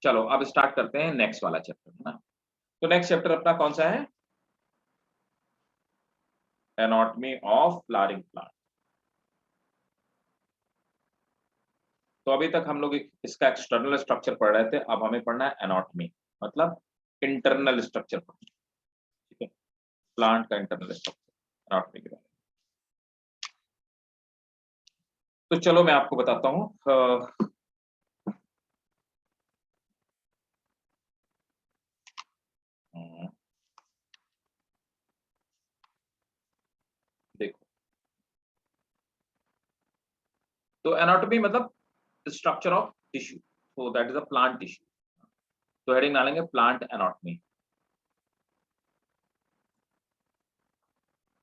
चलो अब स्टार्ट करते हैं नेक्स्ट वाला चैप्टर, है ना। तो नेक्स्ट चैप्टर अपना कौन सा है? Anatomy of flowering plant. तो अभी तक हम लोग इसका एक्सटर्नल स्ट्रक्चर पढ़ रहे थे, अब हमें पढ़ना है एनाटॉमी, मतलब इंटरनल स्ट्रक्चर, ठीक है, प्लांट का इंटरनल स्ट्रक्चर, एनाटॉमी के बारे में। तो चलो मैं आपको बताता हूं। देखो, तो एनाटॉमी मतलब structure of tissue, so that is a plant tissue। तो हेडिंग डालेंगे प्लांट एनाटॉमी,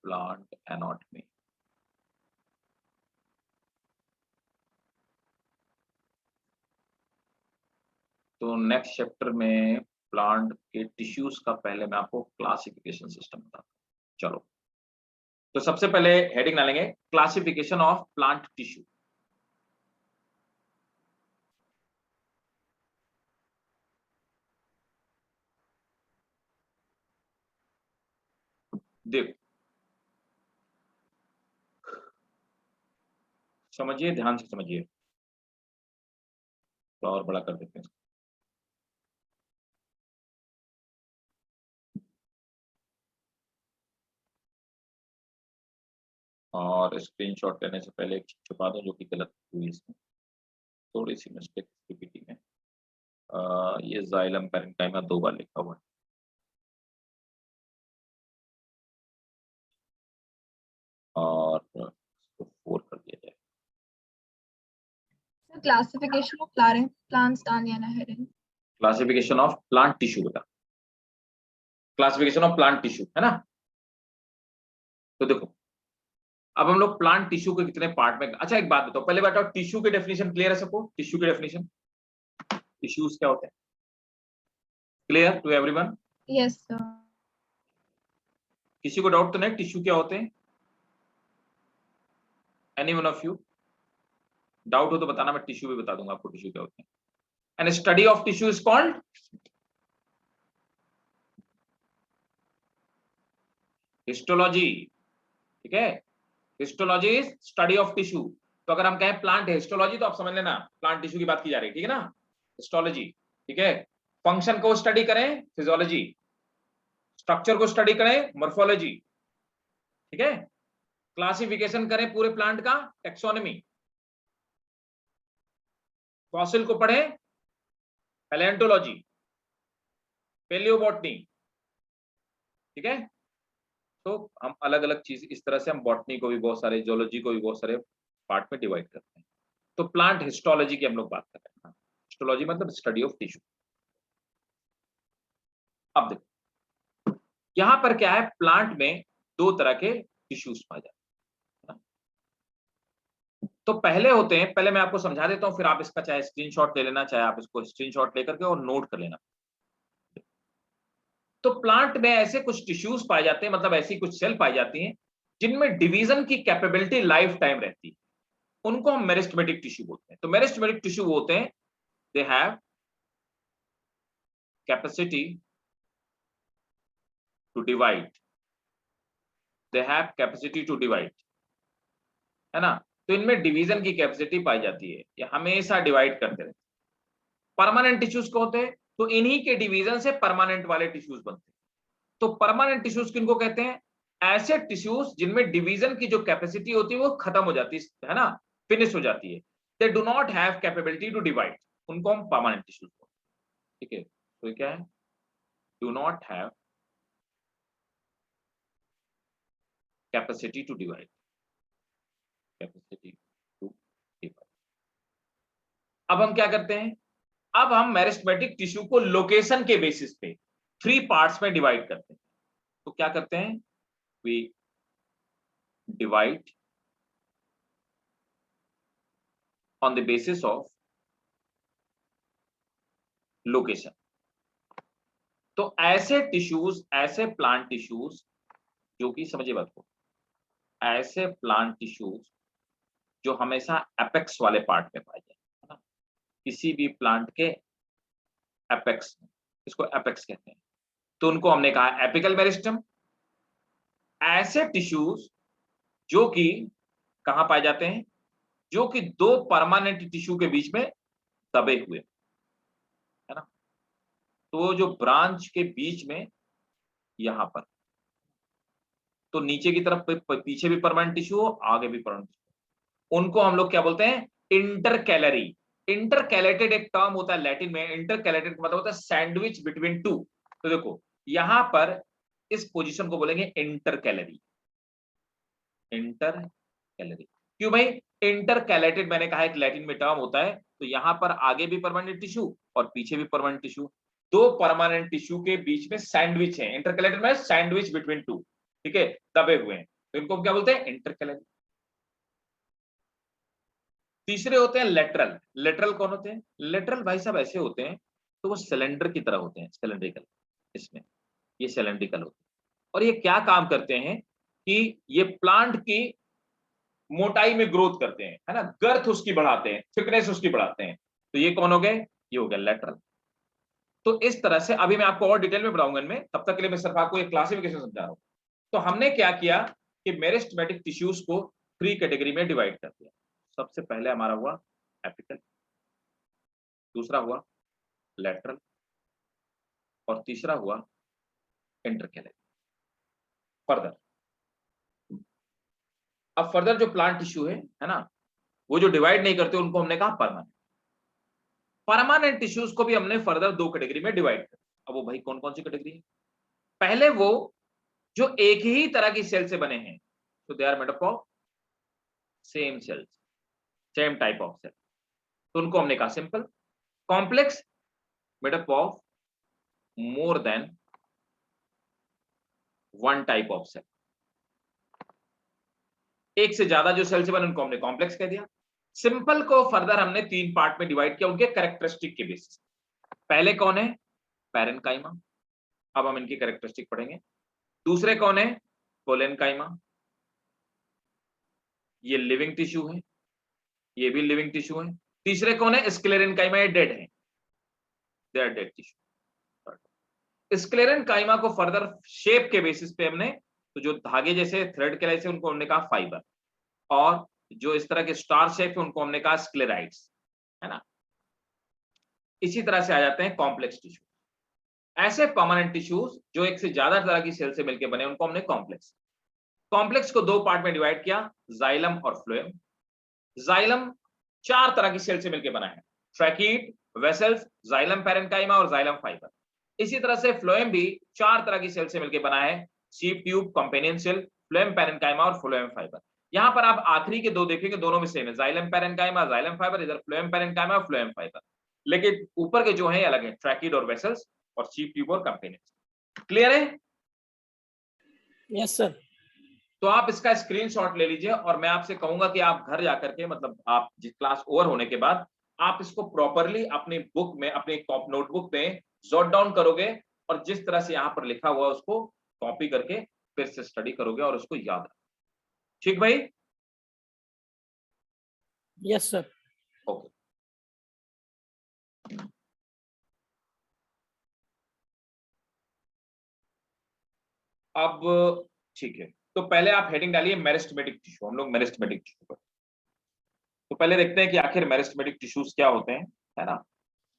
प्लांट एनाटॉमी। तो नेक्स्ट चैप्टर में प्लांट के टिश्यूज का पहले मैं आपको क्लासिफिकेशन सिस्टम बताता हूं। चलो, तो सबसे पहले हेडिंग डालेंगे क्लासिफिकेशन ऑफ प्लांट टिश्यू। देखो, समझिए, ध्यान से समझिए, तो और बड़ा कर देते हैं। और स्क्रीनशॉट लेने से पहले एक चीज छुपा दूं जो कि गलत हुई इसमें, थोड़ी सी मिस्टेक पीपीटी में। ये जाइलम पैरेंकाइमा 2 बार लिखा हुआ है। और इसको 4 कर दिया जाए। क्लासिफिकेशन ऑफ प्लांट्स डाल दिया ना heading. Classification of plant tissue बता, क्लासिफिकेशन ऑफ प्लांट टिश्यू, है ना। तो देखो, अब हम लोग प्लांट टिश्यू के कितने पार्ट में, अच्छा एक बात बताओ, पहले बताओ टिश्यू की डेफिनेशन क्लियर है सबको? टिश्यू की डेफिनेशन, टिश्यूज क्या होते हैं? Clear to everyone? Yes sir. किसी को डाउट तो नहीं टिश्यू क्या होते हैं? Anyone of you doubt हो तो बताना, मैं टिश्यू भी बता दूंगा आपको टिश्यू क्या होते हैं। And study of tissue is called histology, ठीक है। Histology is study of tissue. तो अगर हम कहें प्लांट हिस्टोलॉजी तो आप समझ लेना प्लांट टिश्यू की बात की जा रही है, ठीक है ना, हिस्टोलॉजी, ठीक है। फंक्शन को स्टडी करें फिजियोलॉजी, स्ट्रक्चर को स्टडी करें मॉर्फोलॉजी, ठीक है। क्लासिफिकेशन करें पूरे प्लांट का टेक्सोनॉमी, फॉसिल को पढ़ें पैलेंटोलॉजी, पेलियोबॉटनी, ठीक है। तो हम अलग अलग चीज इस तरह से हम बॉटनी को भी बहुत सारे, जोलॉजी को भी बहुत सारे पार्ट में डिवाइड करते हैं। तो प्लांट हिस्टोलॉजी की हम लोग बात कर रहे हैं। हिस्टोलॉजी मतलब स्टडी ऑफ टिश्यू। अब देखो, यहां पर क्या है, प्लांट में 2 तरह के टिश्यूज पाए जाते हैं। तो पहले होते हैं, पहले मैं आपको समझा देता हूं, फिर आप इसका चाहे स्क्रीनशॉट ले लेना, चाहे आप इसको स्क्रीनशॉट लेकर के और नोट कर लेना। तो प्लांट में ऐसे कुछ टिश्यूज पाए जाते हैं, मतलब ऐसी कुछ सेल पाई जाती हैं जिनमें डिवीजन की कैपेबिलिटी लाइफ टाइम रहती है, उनको हम मेरिस्टेमेटिक टिश्यू बोलते हैं। तो मेरिस्टेमेटिक टिश्यू होते हैं, they have capacity to divide, they have capacity to divide, है ना। तो इनमें डिवीजन की कैपेसिटी पाई जाती है, ये हमेशा डिवाइड करते रहते हैं। परमानेंट टिश्यूज को होते हैं, तो इन्हीं के डिवीजन से परमानेंट वाले टिश्यूज बनते हैं। तो परमानेंट टिश्यूज किनको कहते हैं? ऐसे टिश्यूज जिनमें डिवीजन की जो कैपेसिटी होती है वो खत्म हो जाती है ना, फिनिश हो जाती है। They do not have capability to divide, उनको हम परमानेंट टिश्यूज बोलते हैं, ठीक है। तो ये क्या है? Do not have capacity to divide, capacity to divide. अब हम क्या करते हैं, अब हम मेरिस्टेमेटिक टिश्यू को लोकेशन के बेसिस पे 3 पार्ट्स में डिवाइड करते हैं। तो क्या करते हैं, we divide on the basis of location. तो ऐसे टिश्यूज, ऐसे प्लांट टिश्यूज जो कि, समझिए बात को, ऐसे प्लांट टिश्यूज जो हमेशा एपेक्स वाले पार्ट में पाए जाते हैं, है ना, किसी भी प्लांट के एपेक्स, इसको एपेक्स कहते हैं, तो उनको हमने कहा एपिकल मेरिस्टम। ऐसे टिश्यूज जो कि कहां पाए जाते हैं, जो कि दो परमानेंट टिश्यू के बीच में दबे हुए, है ना, तो जो ब्रांच के बीच में यहां पर, तो नीचे की तरफ पीछे भी परमानेंट टिश्यू हो, आगे भी परमानेंट टिश्यू, उनको हम लोग क्या बोलते हैं, इंटरकैलरी। इंटरकैलेटेड एक टर्म होता है लैटिन में, इंटरकैलेटेड मतलब होता है सैंडविच बिटवीन टू। तो देखो यहां पर इस पोजीशन को बोलेंगे इंटरकैलरी, इंटरकैलरी। क्यों भाई, इंटरकैलेटेड मैंने कहा एक लैटिन में टर्म होता है, तो यहां पर आगे भी परमानेंट टिश्यू और पीछे भी परमानेंट टिश्यू, दो परमानेंट टिश्यू के बीच में सैंडविच है। इंटरकैलेटेड में सैंडविच बिटवीन टू, ठीक है, दबे हुए हैं, तो इनको क्या बोलते हैं, इंटरकैलरी। तीसरे होते हैं लेटरल। लेटरल कौन होते हैं, लेटरल भाई साहब ऐसे होते हैं, तो वो सिलेंडर की तरह होते हैं, सिलेंड्रिकल, इसमें ये सिलेंड्रिकल होते हैं, और ये क्या काम करते हैं कि ये प्लांट की मोटाई में ग्रोथ करते हैं, है ना, गर्थ उसकी बढ़ाते हैं, थिकनेस उसकी बढ़ाते हैं, तो ये कौन हो गए, ये हो गया लेटरल। तो इस तरह से अभी मैं आपको और डिटेल में बताऊंगा इनमें, तब तक के लिए मैं सिर्फ आपको एक क्लासिफिकेशन समझा रहा हूं। तो हमने क्या किया कि मेरिस्टेमेटिक टिश्यूज को 3 कैटेगरी में डिवाइड कर दिया। सबसे पहले हमारा हुआ एपिकल, दूसरा हुआ लेटरल, और तीसरा हुआ इंटरकैलरी। फर्दर, अब फर्दर जो प्लांट टिश्यू है ना, वो जो डिवाइड नहीं करते उनको हमने कहा परमानेंट। परमानेंट टिश्यूज को भी हमने फर्दर 2 कैटेगरी में डिवाइड कर। अब वो भाई कौन कौन सी कैटेगरी है, पहले वो जो एक ही तरह की सेल से बने हैं, तो they are made up of same cells, same type of cell, तो उनको हमने कहा simple. Complex, made up of more than one type of cell, एक से ज्यादा जो सेल से बने उनको हमने कॉम्प्लेक्स कह दिया। सिंपल को फर्दर हमने 3 पार्ट में डिवाइड किया उनके कैरेक्टरिस्टिक के बेसिस। पहले कौन है, पैरेन्काइमा, अब हम इनकी कैरेक्टरिस्टिक पढ़ेंगे। दूसरे कौन है, कोलेनकाइमा, ये लिविंग टिश्यू है, ये भी लिविंग टिश्यू है। तीसरे कौन है, स्क्लेरेनकाइमा, ये डेड है, they are dead tissue. Sclerenchyma को फर्दर शेप के बेसिस पे हमने, तो जो धागे जैसे थ्रेड के जैसे उनको हमने कहा फाइबर, और जो इस तरह के स्टार शेप है उनको हमने कहा स्क्लेराइड्स, है ना। इसी तरह से आ जाते हैं कॉम्प्लेक्स टिश्यू। ऐसे परमानेंट टिश्यूज जो एक से ज्यादा तरह की सेल से मिलकर बने उनको हमने कॉम्प्लेक्स। कॉम्प्लेक्स को 2 पार्ट में डिवाइड किया, जाइलम और फ्लोएम। जाइलम 4 तरह की सेल से मिलकर बना है, ट्रैकीड, वेसल्स, जाइलम पैरेन्काइमा और जाइलम फाइबर। इसी तरह से फ्लोएम भी 4 तरह की सेल से मिलकर बना है, sieve tube, companion cell, phloem parenchyma और फ्लोएम फाइबर। यहां पर आप आखिरी के 2 देखेंगे, दोनों में सेम है, जाइलम पैरेन्काइमा, जाइलम फाइबर, इधर फ्लोएम पैरेन्काइमा और फ्लोएम फाइबर, लेकिन ऊपर के जो है अलग है, ट्रैकीड और वेसल्स और शीप ट्यूब और कंपेनियन। क्लियर है? Yes sir. तो आप इसका स्क्रीनशॉट ले लीजिए, और मैं आपसे कहूंगा कि आप घर जाकर के, मतलब आप जिस क्लास ओवर होने के बाद आप इसको प्रॉपरली अपनी बुक में, अपनी नोटबुक में जॉट डाउन करोगे, और जिस तरह से यहां पर लिखा हुआ है उसको कॉपी करके फिर से स्टडी करोगे और उसको याद रखोगे। ठीक भाई? Yes sir. ओके, अब ठीक है, तो पहले आप हेडिंग डालिए मेरिस्टेमेटिक टिश्यू। हम लोग मेरिस्टेमेटिक टिश्यू पर, तो पहले देखते हैं कि आखिर मेरिस्टेमेटिक टिश्यूज क्या होते हैं, है ना,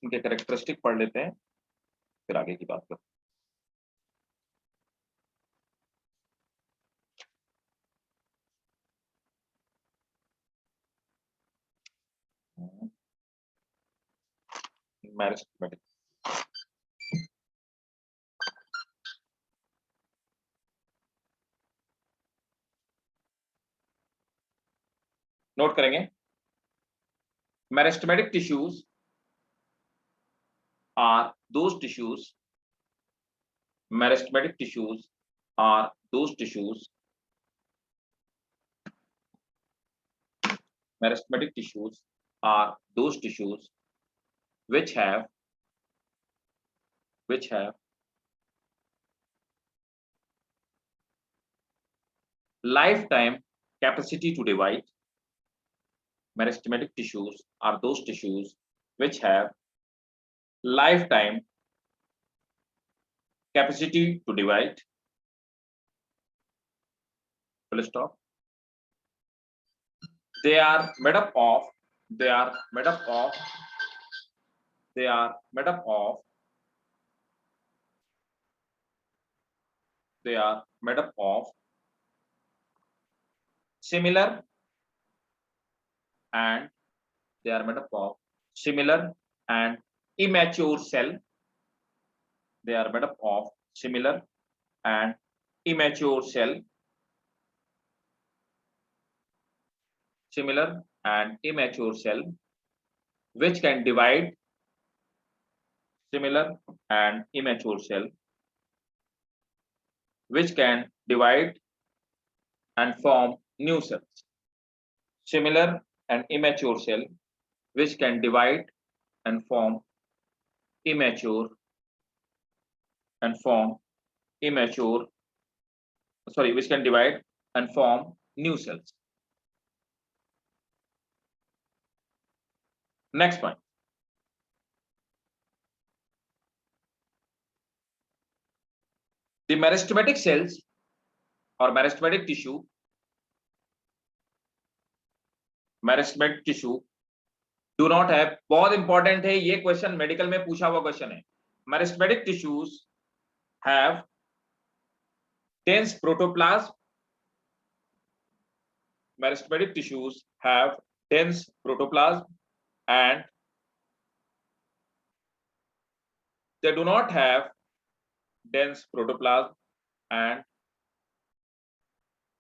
उनके कैरेक्टरिस्टिक पढ़ लेते हैं, फिर आगे की बात करते हैं। मेरिस्टेमेटिक, नोट करेंगे, meristematic tissues are those tissues, meristematic tissues are those tissues, meristematic tissues are those tissues which have lifetime capacity to divide. Meristematic tissues are those tissues which have lifetime capacity to divide, full stop. They are made up of they are made up of they are made up of they are made up of similar and they are made up of similar and immature cell. They are made up of similar and immature cell. Similar and immature cell which can divide. Similar and immature cell which can divide and form new cells. Similar and immature cell which can divide and form immature which can divide and form new cells. Next point. The meristematic cells or meristematic tissue do not have, बहुत important है ये question, medical में पूछा हुआ question है. Meristematic tissues have dense protoplasm. Meristematic tissues have dense protoplasm and they do not have dense protoplasm and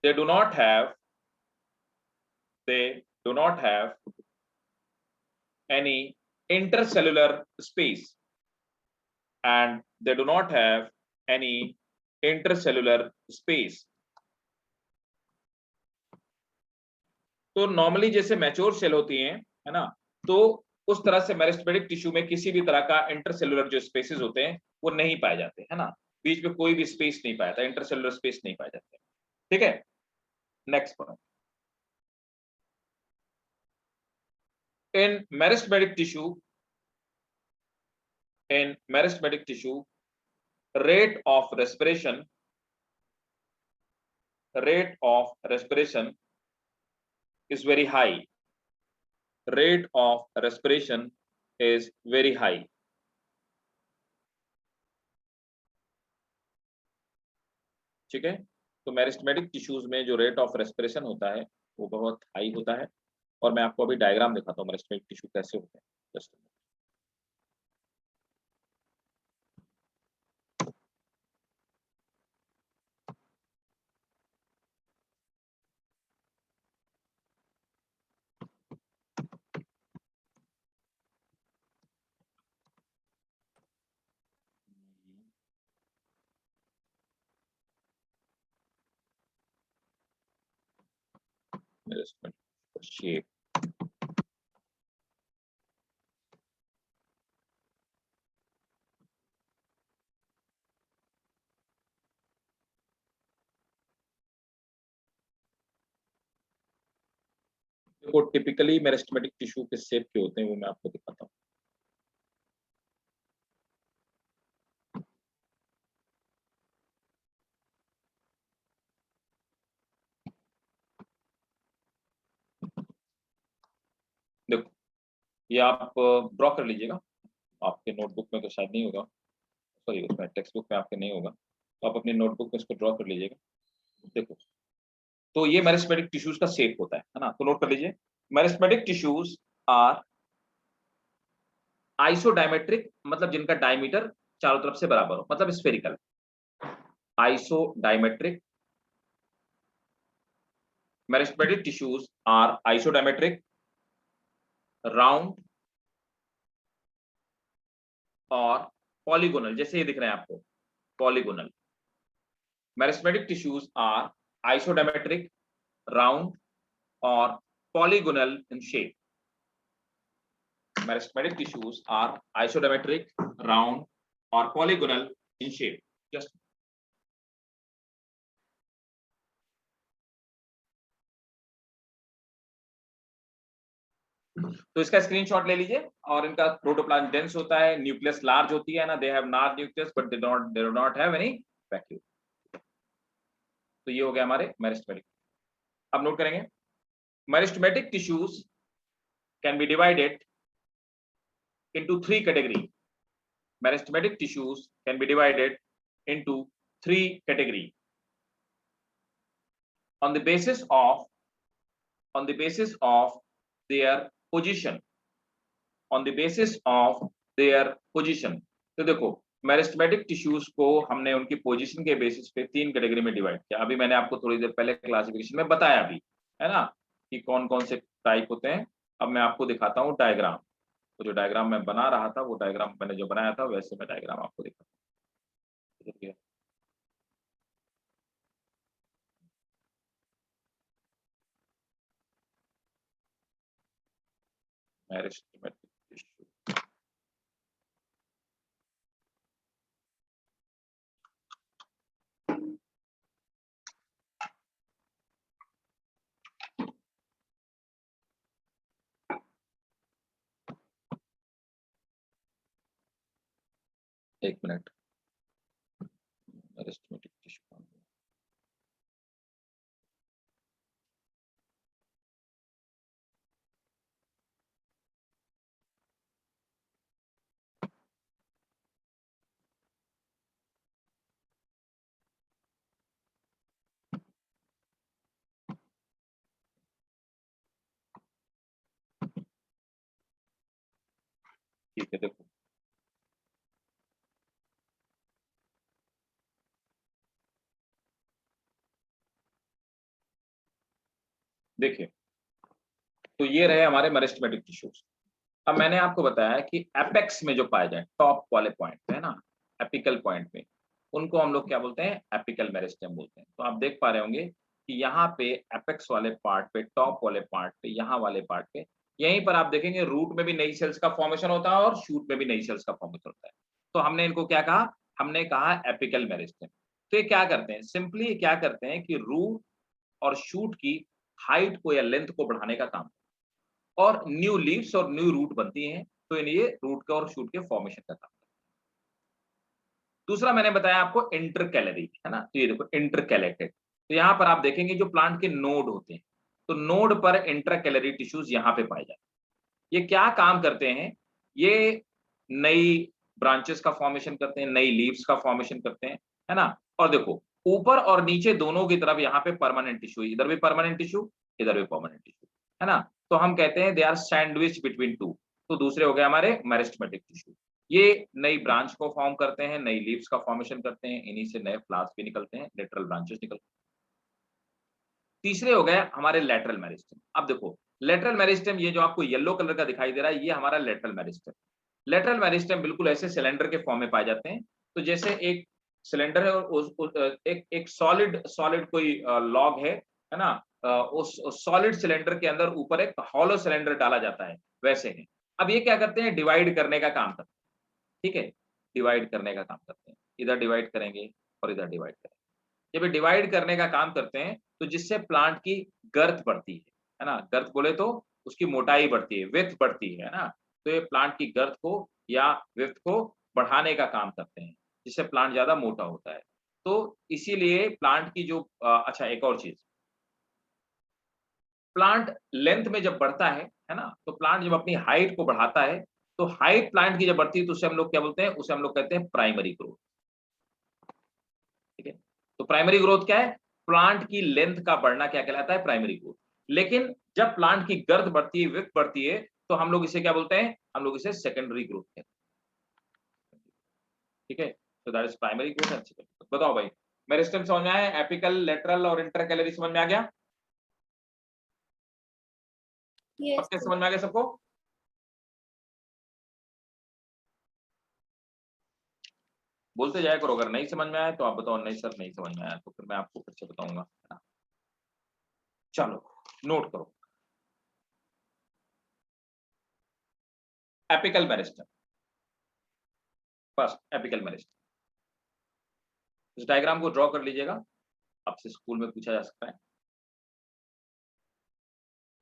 they do not have any intercellular space and they do not have any intercellular space. तो normally जैसे mature cell होती हैं, है ना, तो उस तरह से मेरिस्टेमेटिक टिश्यू में किसी भी तरह का इंटरसेलुलर जो स्पेसेस होते हैं वो नहीं पाए जाते, है ना, बीच में कोई भी स्पेस नहीं पाया था, इंटरसेलुलर स्पेस नहीं पाए जाते. ठीक है, next point. In meristematic tissue, rate of respiration is very high. Rate of respiration is very high. ठीक है, तो मेरिस्टेमेटिक टिश्यूज में जो रेट ऑफ रेस्पिरेशन होता है वो बहुत हाई होता है और मैं आपको अभी डायग्राम दिखाता हूँ मेरिस्टेमेटिक टिश्यू कैसे होते हैं. Just meristematic shape. देखो टिपिकली मेरिस्टेमेटिक टिश्यू किस शेप के होते हैं वो मैं आपको दिखाता हूँ. देखो ये आप ड्रॉ कर लीजिएगा, आपके नोटबुक में तो शायद नहीं होगा, सॉरी उसमें टेक्स्ट बुक में आपके नहीं होगा, तो आप अपनी नोटबुक में इसको ड्रॉ कर लीजिएगा. देखो तो ये मेरिस्टेमेटिक टिश्यूज का शेप होता है ना, तो नोट कर लीजिए. मेरिस्टेमेटिक टिश्यूज आर आइसोडायमेट्रिक, मतलब जिनका डायमीटर चारों तरफ से बराबर हो, मतलब spherical. Isodiametric. Meristematic tissues are isodiametric, round और पॉलीगोनल, जैसे ये दिख रहे हैं आपको polygonal. Meristematic tissues are isodiametric, round और polygonal in shape. Meristematic tissues are isodametric, round or polygonal in shape. Just तो इसका स्क्रीनशॉट ले लीजिए। और इनका प्रोटोप्लाज्म डेंस होता है, न्यूक्लियस लार्ज होती है ना, they have large nucleus but they do not have any vacuole. तो ये हो गया हमारे मेरिस्टेमेटिक। अब नोट करेंगे, meristematic tissues can be divided into three categories. Meristematic tissues can be divided into three categories on the basis of their position. On the basis of their position. तो देखो meristematic tissues को हमने उनकी position के basis पे तीन category में divide किया। अभी मैंने आपको थोड़ी देर पहले क्लासिफिकेशन में बताया भी, है ना, कि कौन कौन से टाइप होते हैं। अब मैं आपको दिखाता हूँ डायग्राम। तो जो डायग्राम मैं बना रहा था, वो डायग्राम मैंने जो बनाया था वैसे मैं डायग्राम आपको दिखाता हूँ। मेरिस्टेमेटिक टिश्यू, एक मिनट। मेरिस्टेमेटिक टिश्यू, ठीक है। देखो देखिए, तो ये रहे हमारे मेरिस्टेमेटिक टिश्यूज। अब मैंने आपको बताया कि एपेक्स में जो पाए जाए, टॉप वाले पॉइंट पे, है ना, एपिकल पॉइंट पे, उनको हम लोग क्या बोलते हैं, एपिकल मेरिस्टेम बोलते हैं। तो आप देख पा रहे होंगे कि यहाँ पे एपेक्स वाले पार्ट पे, टॉप वाले पार्ट पे, यहाँ वाले पार्ट पे, यहीं पर आप देखेंगे रूट में भी नई सेल्स का फॉर्मेशन होता है और शूट में भी नई सेल्स का फॉर्मेशन होता है। तो हमने इनको क्या कहा, हमने कहा एपिकल मेरिस्टेम। तो ये क्या करते हैं, सिंपली क्या करते हैं कि रूट और शूट की हाइट को या लेंथ को बढ़ाने का काम, और न्यू लीव्स और न्यू रूट बनती हैं। तो ये रूट का और शूट के फॉर्मेशन का काम। दूसरा मैंने बताया आपको इंटरकैलरी, है ना, तो ये देखो इंटरकैलेटेड। तो यहाँ पर आप देखेंगे जो प्लांट के नोड होते हैं, तो नोड पर इंटरकैलरी टिश्यूज यहाँ पे पाए जाते हैं। ये क्या काम करते हैं, ये नई ब्रांचेस का फॉर्मेशन करते हैं, नई लीव्स का फॉर्मेशन करते हैं, है ना। और देखो ऊपर और नीचे दोनों की तरफ यहाँ पे परमानेंट टिश्यू, इधर भी परमानेंट टिश्यू, इधर भी परमानेंट टिश्यू, है ना। तो हम कहते हैं they are sandwich between two. तो दूसरे हो गए हमारे मेरिस्टेमेटिक टिश्यू। ये नई ब्रांच को फॉर्म करते हैं, नई लीव्स का फॉर्मेशन करते हैं, इन्हीं से नए फ्लावर्स भी निकलते हैं, लेटरल ब्रांचेस निकलते हैं। तीसरे हो गए हमारे लेटरल मेरिस्टेम। अब देखो लेटरल मेरिस्टेम, ये जो आपको येलो कलर का दिखाई दे रहा है, ये हमारा लेटरल मेरिस्टेम। लेटरल मेरिस्टेम बिल्कुल ऐसे सिलेंडर के फॉर्म में पाए जाते हैं। तो जैसे एक सिलेंडर है और एक सॉलिड सॉलिड कोई लॉग है ना, उस सॉलिड सिलेंडर के अंदर ऊपर एक हॉलो सिलेंडर डाला जाता है, वैसे है। अब ये क्या करते हैं, डिवाइड करने का काम करते हैं, ठीक है, डिवाइड करने का काम करते हैं। इधर डिवाइड करेंगे और इधर डिवाइड करेंगे। जब ये डिवाइड करने का काम करते हैं तो जिससे प्लांट की गर्थ बढ़ती है ना, गर्थ बोले तो उसकी मोटाई बढ़ती है, विड्थ बढ़ती है ना। तो ये प्लांट की गर्थ को या विड्थ को बढ़ाने का काम करते हैं, जिससे प्लांट ज्यादा मोटा होता है। तो इसीलिए प्लांट की जो अच्छा एक और चीज, प्लांट लेंथ में जब बढ़ता है ना, तो प्लांट जब अपनी हाइट को बढ़ाता है, तो हाइट प्लांट की जब बढ़ती है तो उसे हम लोग क्या बोलते हैं, उसे हम लोग कहते हैं प्राइमरी ग्रोथ, ठीक है। तो प्राइमरी ग्रोथ क्या है, प्लांट की लेंथ का बढ़ना क्या कहलाता है, प्राइमरी ग्रोथ। लेकिन जब प्लांट की गर्थ बढ़ती है, विड्थ बढ़ती है, तो हम लोग इसे क्या बोलते हैं, हम लोग इसे सेकेंडरी ग्रोथ कहते हैं, ठीक है। तो that is primary growth and secondary growth. बताओ भाई, मेरिस्टेम समझ में आया, एपिकल, लेटरल और इंटरकैलरी समझ में आ गया, Yes, पक्के sir. समझ में आ गया सबको। बोलते जाया करो, अगर नहीं समझ में आया तो आप बताओ, नहीं सर नहीं समझ में आया, तो फिर मैं आपको फिर से बताऊंगा, है ना। चलो नोट करो, apical meristem, first apical meristem. इस डायग्राम को ड्रॉ कर लीजिएगा, आपसे स्कूल में पूछा जा सकता है।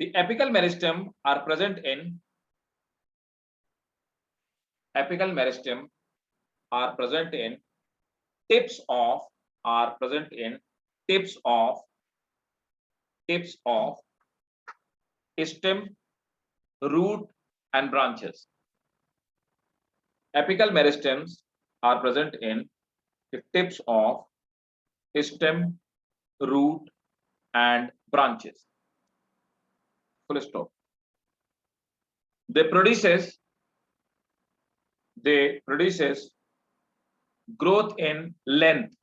The apical meristem are present in tips of stem, root and branches. Apical meristems are present in the tips of stem, root and branches. Full stop. They produces growth in length.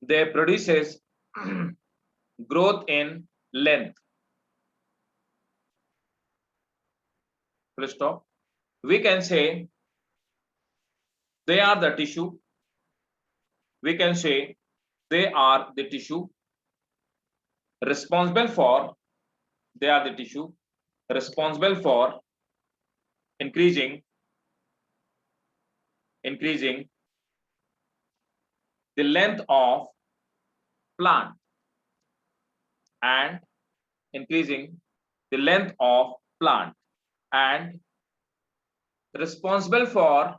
They produces growth in length. Full stop. We can say they are the tissue. We can say they are the tissue responsible for increasing the length of plant and responsible for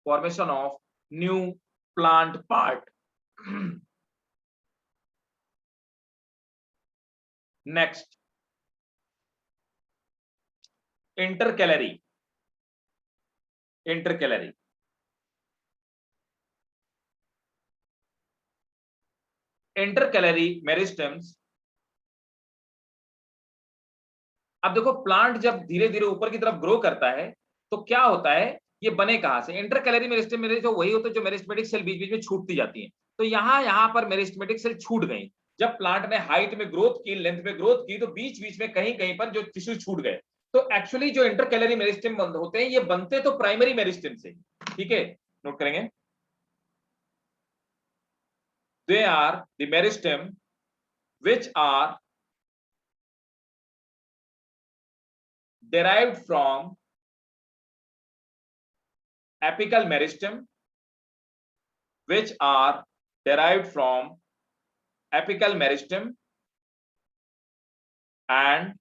formation of new plant part. Next, intercalary. Intercalary meristems. अब देखो plant जब धीरे धीरे ऊपर की तरफ grow करता है तो क्या होता है, ये बने कहां से? इंटरकैलरी मेरिस्टेम में जो वही होता है जो मेरिस्टेमेटिक सेल बीच बीच में छूटती जाती हैं। तो यहां पर मेरिस्टेमेटिक सेल छूट गई। जब प्लांट ने हाइट में ग्रोथ की, लेंथ में ग्रोथ की, तो बीच बीच में कहीं कहीं पर जो टिश्यू छूट गए। तो एक्चुअली जो इंटरकैलरी मेरिस्टेम होते हैं ये बनते तो प्राइमरी मेरिस्टेम से। ठीक है, नोट करेंगे। They are the meristem which are derived from apical meristem, and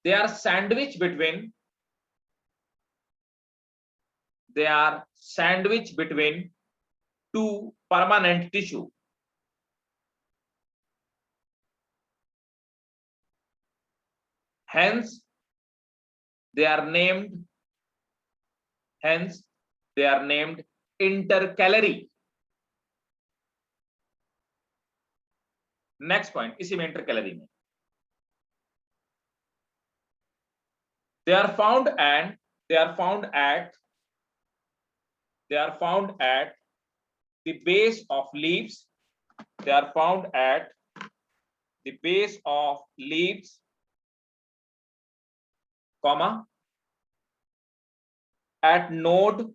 they are sandwiched between two permanent tissue. Hence they are named intercalary. Next point, इसी में intercalary में they are found at the base of leaves. They are found at the base of leaves, comma, at node,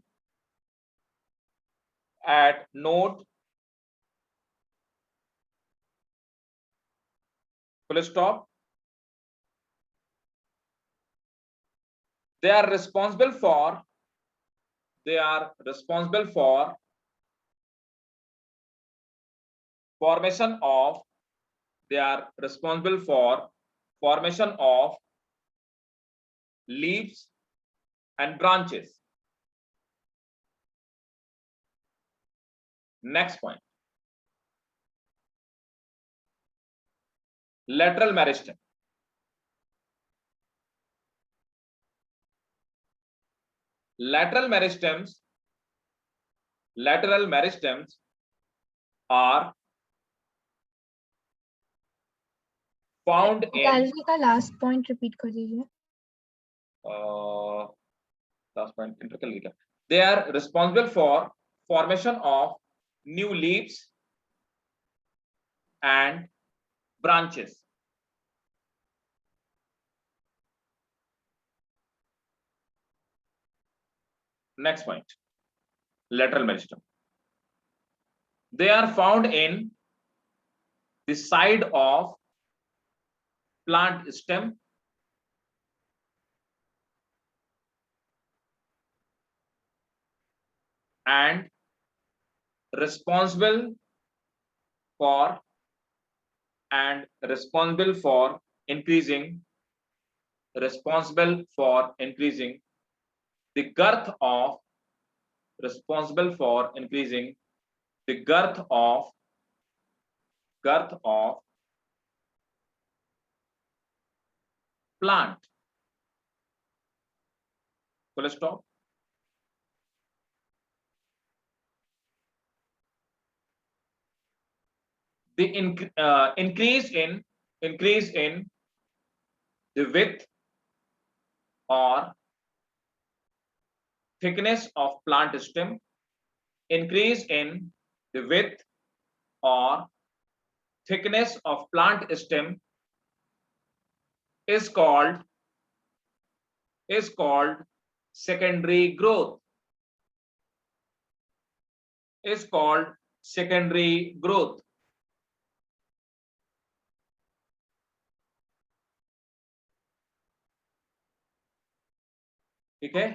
full stop. They are responsible for formation of leaves and branches. Next point, lateral meristem. Lateral meristems are found in calorie का last point repeat कर दीजिए। last point, intercalary. They are responsible for formation of new leaves and branches. Next point, lateral meristem. They are found in the side of plant stem and responsible for increasing the girth of plant. Full stop. The increase in the width or thickness of plant stem, increase in the width or thickness of plant stem is called secondary growth. ठीक है,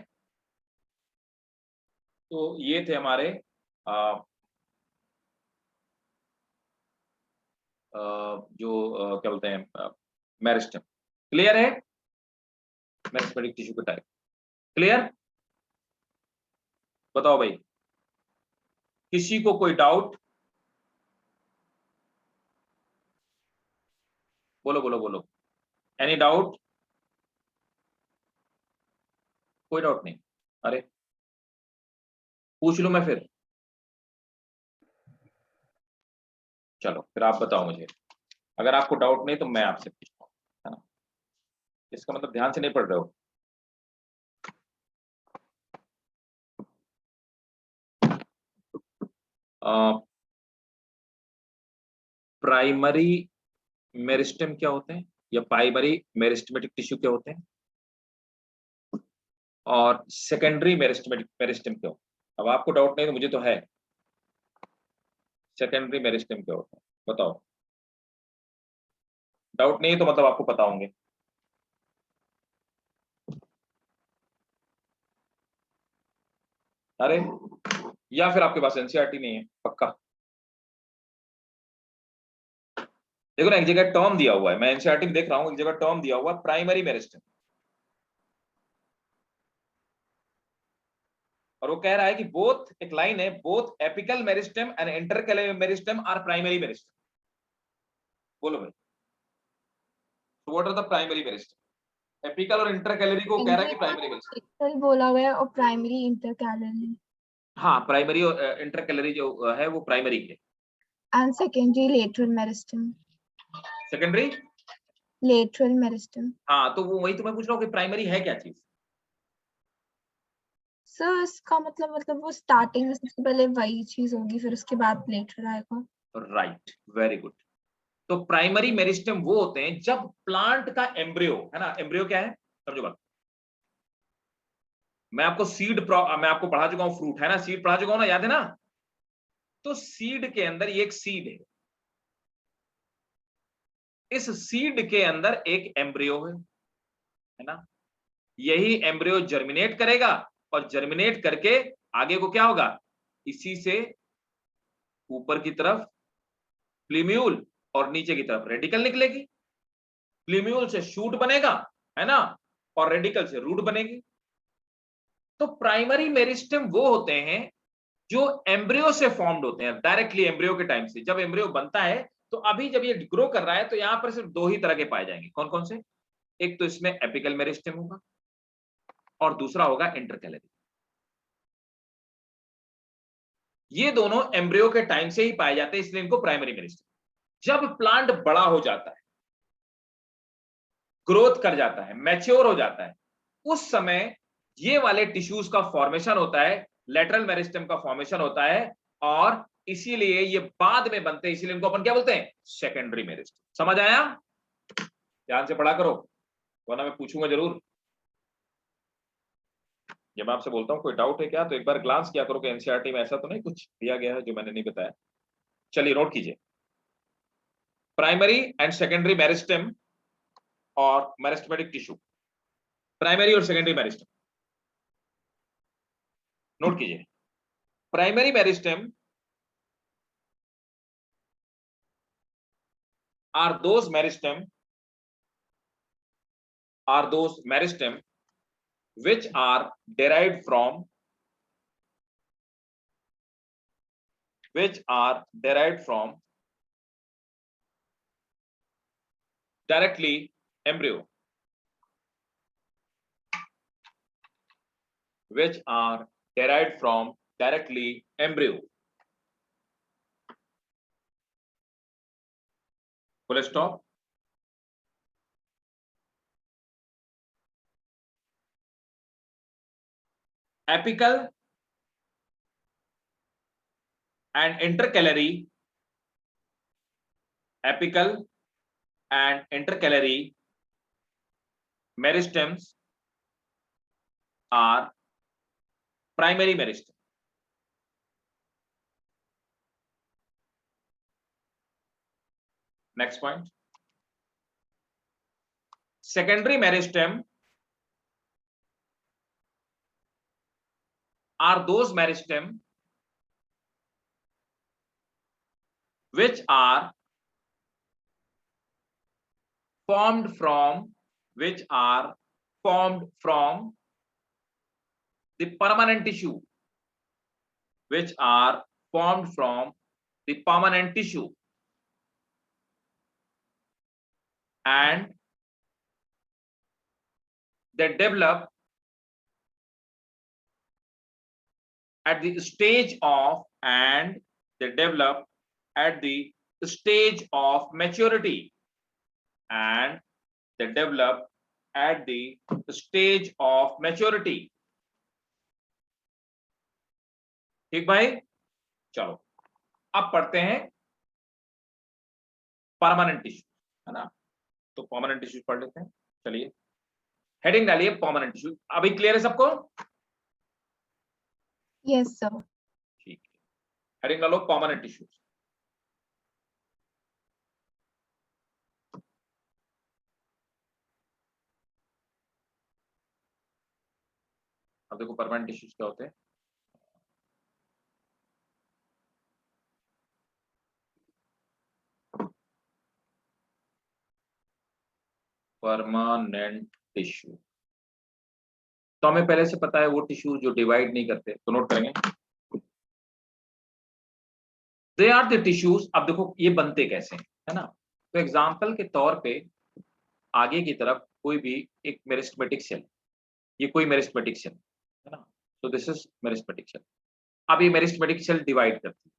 तो ये थे हमारे जो क्या बोलते हैं मेरिस्टेम। क्लियर है? मेरिस्टेमेटिक टिश्यू का टाइप क्लियर? बताओ भाई, किसी को कोई डाउट? बोलो। Any doubt? कोई डाउट नहीं? अरे पूछ लूं मैं फिर? चलो फिर आप बताओ मुझे। अगर आपको डाउट नहीं तो मैं आपसे पूछता हूँ, है ना? इसका मतलब ध्यान से नहीं पढ़ रहे हो। प्राइमरी मेरिस्टेम क्या होते हैं या प्राइमरी मेरिस्टेमेटिक टिश्यू क्या होते हैं और सेकेंडरी मेरिस्टेम क्या होता है? अब आपको डाउट नहीं तो मुझे तो है। सेकेंडरी मेरिस्टेम क्या होता है बताओ? डाउट नहीं है तो मतलब आपको पता होंगे। अरे या फिर आपके पास एनसीईआरटी नहीं है पक्का? देखो ना, एक जगह टर्म दिया हुआ है, मैं एनसीईआरटी में देख रहा हूं, एक जगह टर्म दिया हुआ है प्राइमरी मेरिस्टेम, और वो कह रहा है कि बोथ, एक लाइन है, both apical meristem and intercalary meristem are primary meristem. बोलो भाई, what are the primary meristem? Apical और इंटरकैलरी को कह रहा है कि प्राइमरी मेरिस्टेम। एपिकल बोला हुआ है और प्राइमरी इंटरकैलरी। हाँ, प्राइमरी और इंटरकैलरी जो है वो प्राइमरी है। And secondary lateral meristem. Secondary lateral meristem. हाँ, तो वो वही तो मैं पूछ रहा हूँ कि प्राइमरी है क्या चीज? सर इसका मतलब वो स्टार्टिंग में सबसे पहले वही चीज होगी, फिर उसके बाद लेटरल आएगा। Right, very good. तो प्राइमरी मेरिस्टेम वो होते हैं जब प्लांट का एम्ब्रियो, है ना, एम्ब्रियो क्या है समझो बात। मैं आपको पढ़ा चुका हूं, फ्रूट है ना, सीड पढ़ा चुका हूं ना, याद है ना? तो सीड के अंदर ये एक सीड है, इस सीड के अंदर एक एम्ब्रियो है ना? यही एम्ब्रियो जर्मिनेट करेगा और जर्मिनेट करके आगे को क्या होगा, इसी से ऊपर की तरफ प्लीम्यूल और नीचे की तरफ रेडिकल निकलेगी, प्लीम्यूल से शूट बनेगा, है ना, और रेडिकल से रूट बनेगी। तो प्राइमरी मेरिस्टेम वो होते हैं जो एम्ब्रियो से फॉर्म्ड होते हैं, डायरेक्टली एम्ब्रियो के टाइम से। जब एम्ब्रियो बनता है तो अभी जब ये ग्रो कर रहा है तो यहां पर सिर्फ दो ही तरह के पाए जाएंगे। कौन कौन से? एक तो इसमें एपिकल मेरिस्टेम होगा और दूसरा होगा इंटरकैलरी। ये दोनों एम्ब्रियो के टाइम से ही पाए जाते हैं, इसलिए इनको प्राइमरी मेरिस्टेम। जब प्लांट बड़ा हो जाता है, ग्रोथ कर जाता है, मैच्योर हो जाता है, उस समय ये वाले टिश्यूज का फॉर्मेशन होता है, लेटरल मेरिस्टेम का फॉर्मेशन होता है, और इसीलिए ये बाद में बनते हैं, इसीलिए इनको अपन क्या बोलते हैं, सेकेंडरी मेरिस्टेम। समझ आया? ध्यान से पढ़ा करो वरना मैं पूछूंगा जरूर। जब मैं आपसे बोलता हूं कोई डाउट है क्या, तो एक बार ग्लांस किया करो कि एनसीईआरटी में ऐसा तो नहीं कुछ दिया गया है जो मैंने नहीं बताया। चलिए नोट कीजिए, प्राइमरी एंड सेकेंडरी मेरिस्टेम और मेरिस्टेमेटिक टिश्यू, प्राइमरी और सेकेंडरी मेरिस्टेम। नोट कीजिए, primary meristem are those meristem which are derived from directly embryo, which are derived from directly embryo. Full stop. Apical and intercalary, apical and intercalary meristems are primary meristem. Next point. Secondary meristem are those meristem which are formed from the permanent tissue, which are formed from the permanent tissue, and they develop at the stage of maturity, and they develop at the stage of maturity. ठीक भाई, चलो अब पढ़ते हैं permanent tissue, है ना। तो permanent tissue पढ़ लेते हैं, चलिए हेडिंग डालिए परमानेंट टिश्यू। अभी क्लियर है सबको? Yes sir. ठीक है, हेडिंग डालो परमानेंट टिश्यू। अब देखो परमानेंट टिश्यूज क्या होते हैं। परमानेंट टिश्यू तो हमें पहले से पता है, वो टिश्यू जो डिवाइड नहीं करते, तो नोट करेंगे दे आर द टिश्यूज। अब देखो ये बनते कैसे हैं, है ना। तो एग्जांपल के तौर पे आगे की तरफ कोई भी एक मेरिस्टेमेटिक सेल, ये कोई मेरिस्टेमेटिक सेल है ना, तो दिस इज मेरिस्टेमेटिक सेल। अब ये मेरिस्टेमेटिक सेल डिवाइड करती है,